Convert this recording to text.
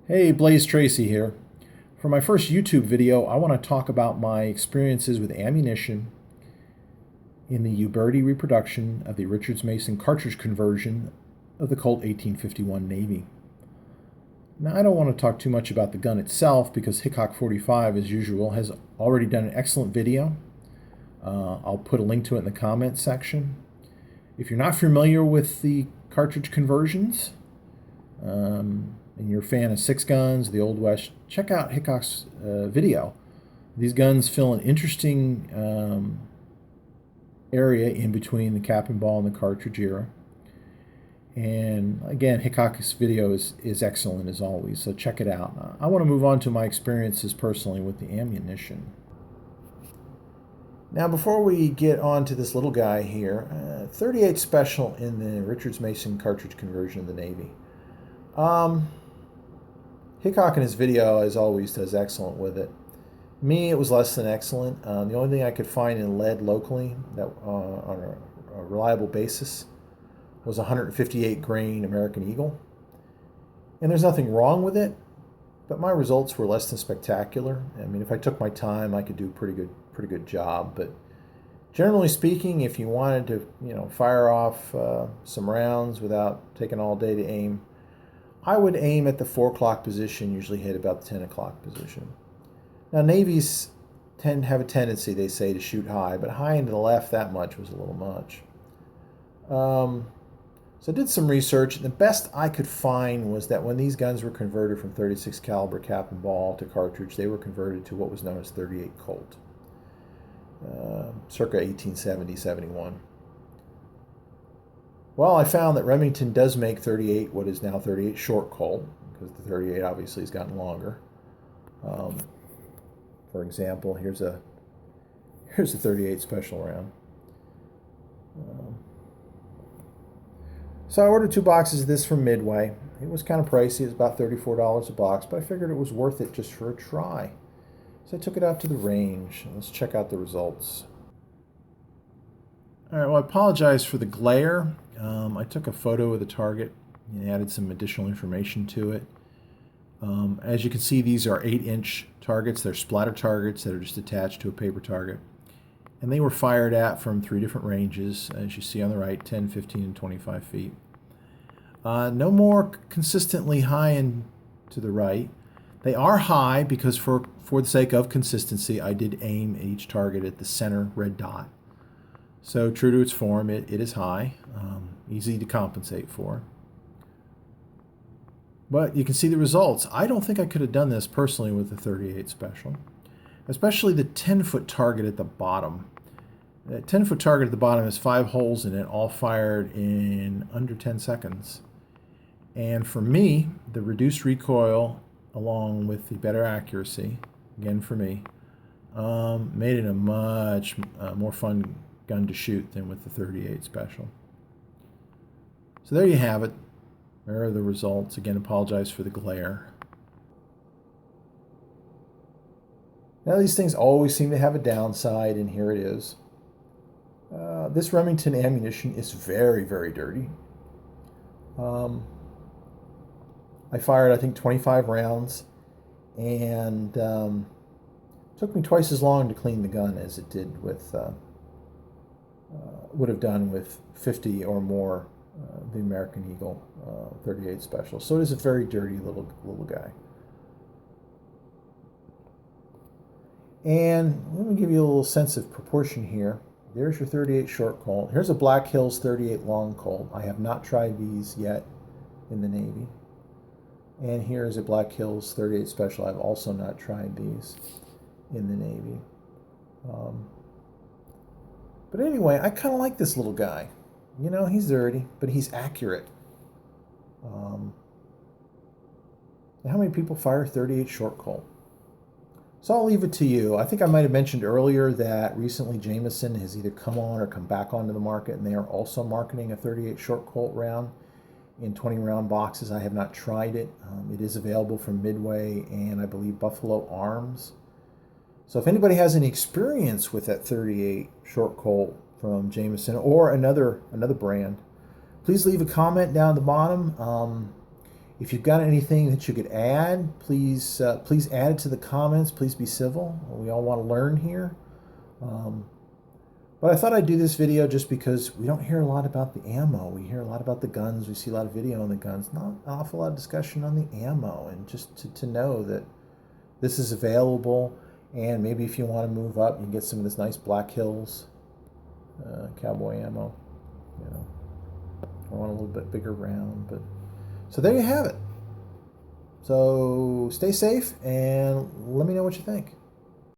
Hey, Blaze Tracy here. For my first YouTube video, I want to talk about my experiences with ammunition in the Uberti reproduction of the Richards-Mason cartridge conversion of the Colt 1851 Navy. Now, I don't want to talk too much about the gun itself because Hickok 45, as usual, has already done an excellent video. I'll put a link to it in the comments section. If you're not familiar with the cartridge conversions, and you're a fan of six guns, the Old West, check out Hickok's video. These guns fill an interesting area in between the cap and ball and the cartridge era. And again, Hickok's video is excellent as always, so check it out. I want to move on to my experiences personally with the ammunition. Now, before we get on to this little guy here, 38 Special in the Richards-Mason cartridge conversion of the Navy. Hickok in his video, as always, does excellent with it. Me, it was less than excellent. The only thing I could find in lead locally that on a reliable basis was 158 grain American Eagle. And there's nothing wrong with it, but my results were less than spectacular. I mean, if I took my time, I could do a pretty good job. But generally speaking, if you wanted to, fire off some rounds without taking all day to aim, I would aim at the 4 o'clock position, usually hit about the 10 o'clock position. Now, Navies have a tendency, they say, to shoot high, but high into the left that much was a little much. So I did some research, and the best I could find was that when these guns were converted from 36 caliber cap and ball to cartridge, they were converted to what was known as 38 Colt, circa 1870-71. Well, I found that Remington does make 38, what is now 38 short Colt, because the 38 obviously has gotten longer. For example, here's a 38 special round. So I ordered 2 boxes of this from Midway. It was kind of pricey. It was about $34 a box, but I figured it was worth it just for a try. So I took it out to the range. Let's check out the results. All right, well, I apologize for the glare. I took a photo of the target and added some additional information to it. As you can see, these are 8-inch targets. They're splatter targets that are just attached to a paper target. And they were fired at from 3 different ranges, as you see on the right, 10, 15, and 25 feet. No more consistently high and to the right. They are high because for the sake of consistency, I did aim each target at the center red dot. So true to its form, it is high, easy to compensate for. But you can see the results. I don't think I could have done this personally with the 38 Special, especially the 10-foot target at the bottom. That 10-foot target at the bottom has 5 holes in it, all fired in under 10 seconds. And for me, the reduced recoil, along with the better accuracy, again for me, made it a much more fun gun to shoot than with the 38 Special. So there you have it. There are the results. Again, apologize for the glare. Now, these things always seem to have a downside, and here it is. This Remington ammunition is very, very dirty. I fired, I think, 25 rounds, and it took me twice as long to clean the gun as it did with would have done with 50 or more the American Eagle 38 Special. So it is a very dirty little guy. And let me give you a little sense of proportion here. There's your 38 short Colt. Here's a Black Hills 38 long Colt. I have not tried these yet in the Navy. And here's a Black Hills 38 Special. I've also not tried these in the Navy. But anyway, I kind of like this little guy. You know, he's dirty, but he's accurate. How many people fire 38 short Colt? So I'll leave it to you. I think I might have mentioned earlier that recently Jameson has either come on or come back onto the market, and they are also marketing a 38 short Colt round in 20-round boxes. I have not tried it. It is available from Midway and I believe Buffalo Arms. So if anybody has any experience with that 38 short Colt from Jameson or another brand, please leave a comment down at the bottom. If you've got anything that you could add, please please add it to the comments. Please be civil. We all want to learn here. But I thought I'd do this video just because we don't hear a lot about the ammo. We hear a lot about the guns. We see a lot of video on the guns. Not an awful lot of discussion on the ammo. And just to know that this is available. And maybe if you want to move up, you can get some of this nice Black Hills cowboy ammo. You know, I want a little bit bigger round. But so there you have it. So stay safe and let me know what you think.